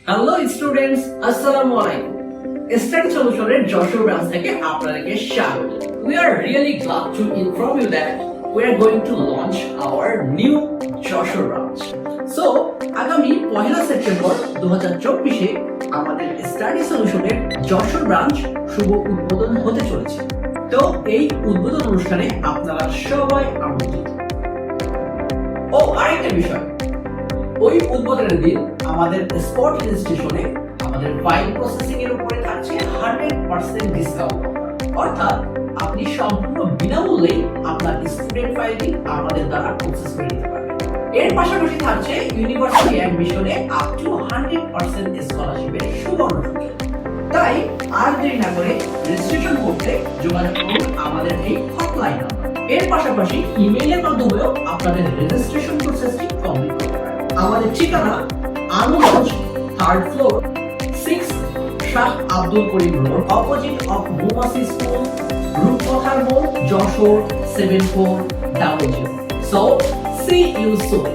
Hello students, আসসালামু আলাইকুম। Study সলিউশনের Jessore branch থেকে আপনাদেরকে স্বাগত। We are really glad to inform you that we are going to launch our new Jessore branch. So, আগামী 1 September 2024 আমাদের study সলিউশনের Jessore branch শুভ উদ্বোধন হতে চলেছে। তো এই উদ্বোধন অনুষ্ঠানে আপনারা সবাই আমন্ত্রিত। ও আরেকটা বিষয়, ওই উদ্বোধনের দিন আমাদের স্পট রেজিস্ট্রেশনে আমাদের ফাইল প্রসেসিং এর উপরে থাকছে 100% ডিসকাউন্ট। অর্থাৎ আপনি সম্পূর্ণ বিনামূল্যে আপনার স্টুডেন্ট ফাইলটি আমাদের দ্বারা প্রসেস করে নিতে পারবেন। এর পাশাপাশি থাকছে ইউনিভার্সিটি অ্যাডমিশনে আপ টু 100% স্কলারশিপের সুবর্ণ সুযোগ। তাই আর দেরি না করে রেজিস্ট্রেশন করতে যোগাযোগ করুন আমাদের এই হটলাইন নাম্বার। এর পাশাপাশি ইমেইলের মাধ্যমেও আপনাদের রেজিস্ট্রেশন প্রসেসটি কমপ্লিট করতে পারেন। আমাদের ঠিকানা আনুগঞ্জ 3rd floor 6 Shah Abdul Karim road, opposite of মুমাসি স্কুল, রূপকথার মোড়, Jessore 7400। So see you soon.